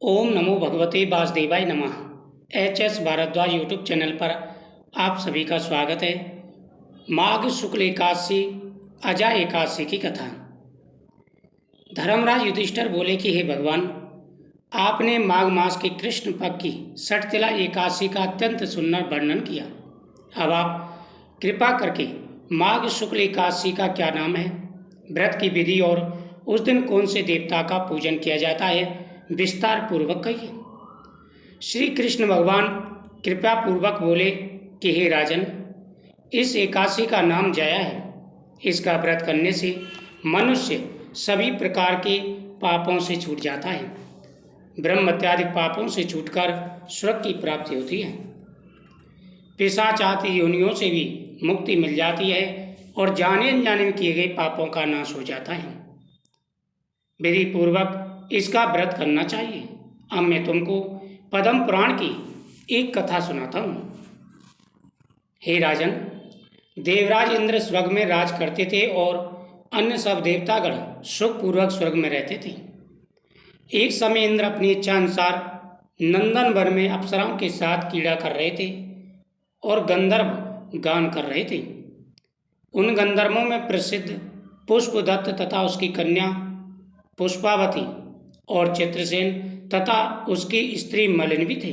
ओम नमो भगवते वासुदेवाय नमः। HS भारद्वाज यूट्यूब चैनल पर आप सभी का स्वागत है। माघ शुक्ल एकादशी अजा एकादशी की कथा। धर्मराज युधिष्ठिर बोले कि हे भगवान, आपने माघ मास के कृष्ण पक्ष की षटतिला एकादशी का अत्यंत सुंदर वर्णन किया। अब आप कृपा करके माघ शुक्ल एकादशी का क्या नाम है, व्रत की विधि और उस दिन कौन से देवता का पूजन किया जाता है, विस्तार पूर्वक कहिए। श्री कृष्ण भगवान कृपा पूर्वक बोले कि हे राजन, इस एकादशी का नाम जया है। इसका व्रत करने से मनुष्य सभी प्रकार के पापों से छूट जाता है। ब्रह्म इत्यादि पापों से छूटकर स्वर्ग की प्राप्ति होती है। पिशाच आदि योनियों से भी मुक्ति मिल जाती है और जाने अनजाने में किए गए पापों का नाश हो जाता है। विधि पूर्वक इसका व्रत करना चाहिए। अब मैं तुमको पद्म पुराण की एक कथा सुनाता हूँ। हे राजन, देवराज इंद्र स्वर्ग में राज करते थे और अन्य सब देवतागण सुखपूर्वक स्वर्ग में रहते थे। एक समय इंद्र अपनी इच्छा अनुसार नंदन वन में अप्सराओं के साथ क्रीड़ा कर रहे थे और गंधर्व गान कर रहे थे। उन गंधर्वों में प्रसिद्ध पुष्पदत्त तथा उसकी कन्या पुष्पावती और चित्रसेन तथा उसकी स्त्री मलिन भी थे।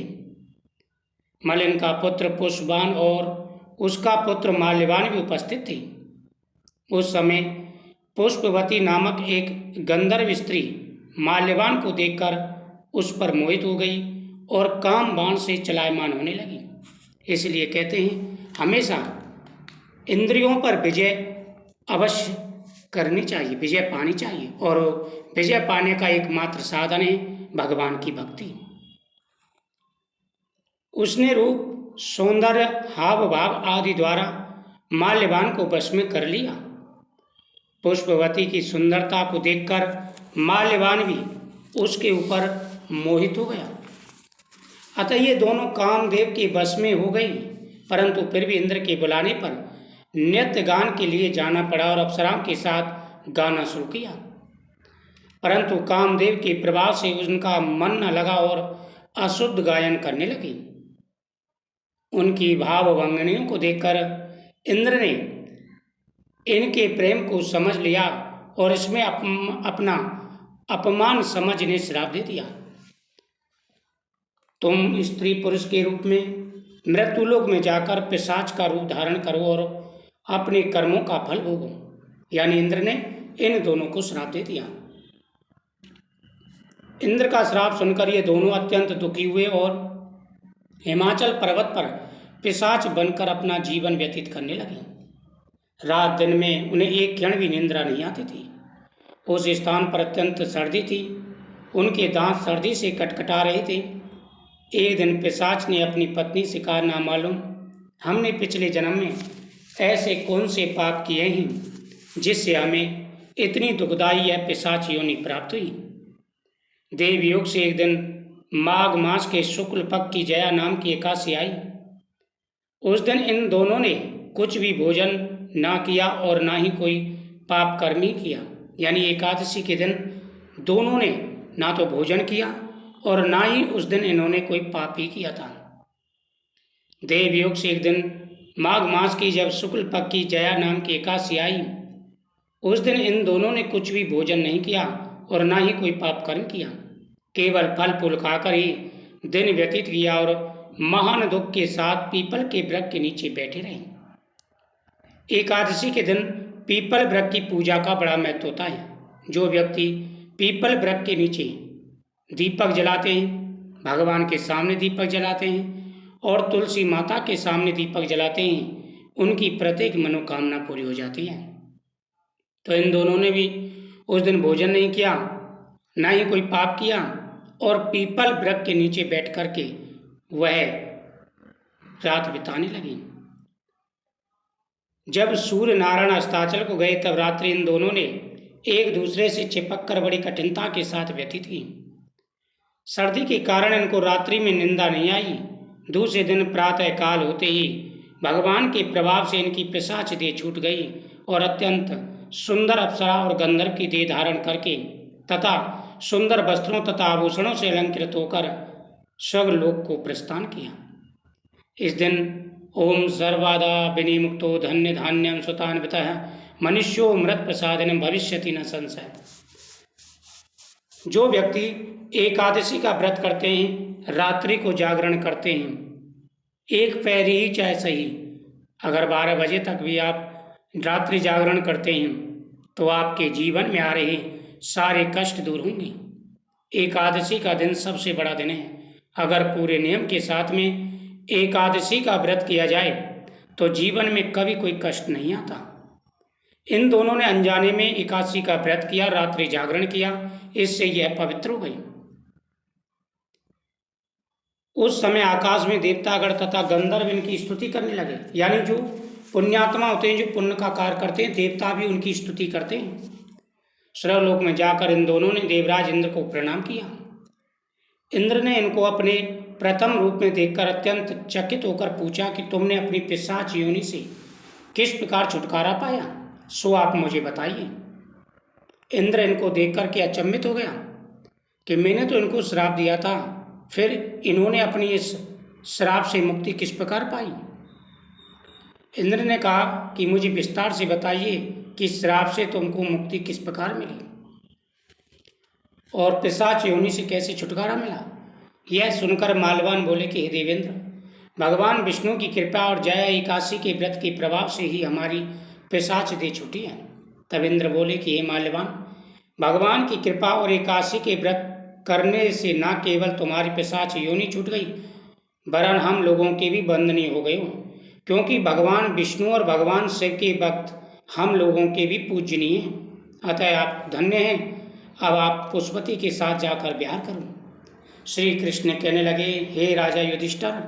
मलिन का पुत्र पुष्पवान और उसका पुत्र माल्यवान भी उपस्थित थे। उस समय पुष्पवती नामक एक गंधर्व स्त्री माल्यवान को देखकर उस पर मोहित हो गई और काम बाण से चलायमान होने लगी। इसलिए कहते हैं हमेशा इंद्रियों पर विजय अवश्य करनी चाहिए, विजय पानी चाहिए, और विजय पाने का एकमात्र साधन है भगवान की भक्ति। उसने रूप, सौंदर्य, हाव भाव आदि द्वारा माल्यवान को वश में कर लिया। पुष्पवती की सुंदरता को देखकर माल्यवान भी उसके ऊपर मोहित हो गया। अतः ये दोनों कामदेव के वश में हो गई, परंतु फिर भी इंद्र के बुलाने पर नृत्य गान के लिए जाना पड़ा और अप्सराओं के साथ गाना शुरू किया। परंतु कामदेव के प्रभाव से उनका मन न लगा और अशुद्ध गायन करने लगी। उनकी भाव भंगनियों को देखकर इंद्र ने इनके प्रेम को समझ लिया और इसमें अपना अपमान समझ इन्हें श्राप दे दिया। तुम स्त्री पुरुष के रूप में मृत्युलोक में जाकर पिशाच का रूप धारण करो और अपने कर्मों का फल भोगो। यानी इंद्र ने इन दोनों को श्राप दे दिया। इंद्र का श्राप सुनकर ये दोनों अत्यंत दुखी हुए और हिमाचल पर्वत पर पिशाच बनकर अपना जीवन व्यतीत करने लगे। रात दिन में उन्हें एक क्षण भी निंद्रा नहीं आती थी। उस स्थान पर अत्यंत सर्दी थी। उनके दांत सर्दी से कटकटा रहे थे। एक दिन पिशाच ने अपनी पत्नी से कहा, ना मालूम हमने पिछले जन्म में ऐसे कौन से पाप किए हैं जिससे हमें इतनी दुखदाई या पिशाच योनि प्राप्त हुई। देवयोग से एक दिन माघ मास के शुक्ल पक्ष की जया नाम की एकादशी आई। उस दिन इन दोनों ने कुछ भी भोजन ना किया और ना ही कोई पाप कर्म ही किया। यानी एकादशी के दिन दोनों ने ना तो भोजन किया और ना ही उस दिन इन्होंने कोई पाप ही किया था। देवयोग से एक दिन माघ मास की जब शुक्ल पक्ष की जया नाम की एकादशी आई, उस दिन इन दोनों ने कुछ भी भोजन नहीं किया और ना ही कोई पाप कर्म किया। केवल फल फूल खाकर ही दिन व्यतीत किया और महान दुख के साथ पीपल के वृक्ष के नीचे बैठे रहे। एकादशी के दिन पीपल वृक्ष की पूजा का बड़ा महत्व होता है। जो व्यक्ति पीपल वृक्ष के नीचे दीपक जलाते हैं, भगवान के सामने दीपक जलाते हैं और तुलसी माता के सामने दीपक जलाते हैं, उनकी प्रत्येक मनोकामना पूरी हो जाती है। तो इन दोनों ने भी उस दिन भोजन नहीं किया, ना ही कोई पाप किया और पीपल वृक्ष के नीचे बैठ कर के वह रात बिताने लगी। जब सूर्य नारायण अस्ताचल को गए तब रात्रि इन दोनों ने एक दूसरे से चिपक कर बड़ी कठिनता के साथ व्यतीत की। सर्दी के कारण इनको रात्रि में निंदा नहीं आई। दूसरे दिन प्रातः काल होते ही भगवान के प्रभाव से इनकी पिशाच देह छूट गई और अत्यंत सुंदर अप्सरा और गंधर्व की देह धारण करके तथा सुंदर वस्त्रों तथा आभूषणों से अलंकृत होकर स्वर्गलोक को प्रस्थान किया। इस दिन ओम सर्वादा विनिमुक्तो धन्य धान्यम सुतान्वितः मनुष्यो मृत प्रसादिनम भविष्यति न संशय। जो व्यक्ति एकादशी का व्रत करते हैं, रात्रि को जागरण करते हैं, एक पैर ही चाहे सही, अगर 12 बजे तक भी आप रात्रि जागरण करते हैं तो आपके जीवन में आ रहे सारे कष्ट दूर होंगे। एकादशी का दिन सबसे बड़ा दिन है। अगर पूरे नियम के साथ में एकादशी का व्रत किया जाए तो जीवन में कभी कोई कष्ट नहीं आता। इन दोनों ने अनजाने में एकादशी का व्रत किया, रात्रि जागरण किया, इससे यह पवित्र हो गई। उस समय आकाश में देवतागण तथा गंधर्व इनकी स्तुति करने लगे। यानी जो पुण्यात्मा होते हैं, जो पुण्य का कार्य करते हैं, देवता भी उनकी स्तुति करते हैं। स्वर्गलोक में जाकर इन दोनों ने देवराज इंद्र को प्रणाम किया। इंद्र ने इनको अपने प्रथम रूप में देखकर अत्यंत चकित होकर पूछा कि तुमने अपनी पिशाच योनि से किस प्रकार छुटकारा पाया, सो आप मुझे बताइए। इंद्र इनको देखकर के अचंभित हो गया कि मैंने तो इनको श्राप दिया था, फिर इन्होंने अपनी इस श्राप से मुक्ति किस प्रकार पाई। इंद्र ने कहा कि मुझे विस्तार से बताइए कि श्राप से तुमको मुक्ति किस प्रकार मिली और पिशाच योनि से कैसे छुटकारा मिला। यह सुनकर माल्यवान बोले कि हे देवेंद्र, भगवान विष्णु की कृपा और जया एकादशी के व्रत के प्रभाव से ही हमारी पिशाच देह छूटी है। तब इंद्र बोले कि हे माल्यवान, भगवान की कृपा और एकादशी के व्रत करने से न केवल तुम्हारी पिशाच योनि छूट गई, वरन हम लोगों के भी बंधनीय हो गए हो, क्योंकि भगवान विष्णु और भगवान शिव के भक्त हम लोगों के भी पूजनीय हैं। अतः आप धन्य हैं। अब आप पुष्पति के साथ जाकर विहार करो। श्री कृष्ण कहने लगे, हे राजा युधिष्ठिर,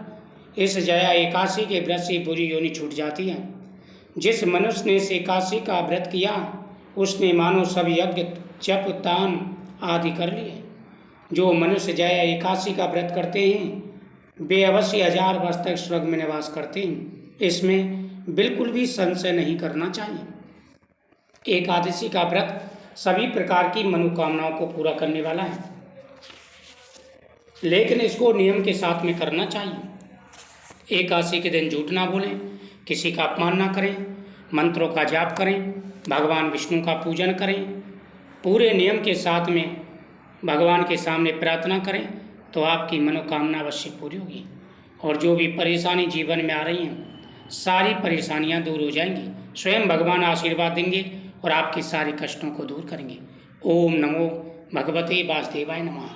इस जया एकादशी के व्रत से बुरी योनि छूट जाती है। जिस मनुष्य ने इस एकादशी का व्रत किया उसने मानो सब यज्ञ जप दान आदि कर लिए। जो मनुष्य जया एकादशी का व्रत करते हैं वे अवश्य 1000 वर्ष तक स्वर्ग में निवास करते हैं। इसमें बिल्कुल भी संशय नहीं करना चाहिए। एकादशी का व्रत सभी प्रकार की मनोकामनाओं को पूरा करने वाला है, लेकिन इसको नियम के साथ में करना चाहिए। एकादशी के दिन झूठ ना बोलें, किसी का अपमान ना करें, मंत्रों का जाप करें, भगवान विष्णु का पूजन करें, पूरे नियम के साथ में भगवान के सामने प्रार्थना करें तो आपकी मनोकामना अवश्य पूरी होगी और जो भी परेशानी जीवन में आ रही हैं सारी परेशानियां दूर हो जाएंगी। स्वयं भगवान आशीर्वाद देंगे और आपके सारे कष्टों को दूर करेंगे। ओम नमो भगवते वासुदेवाय नमः।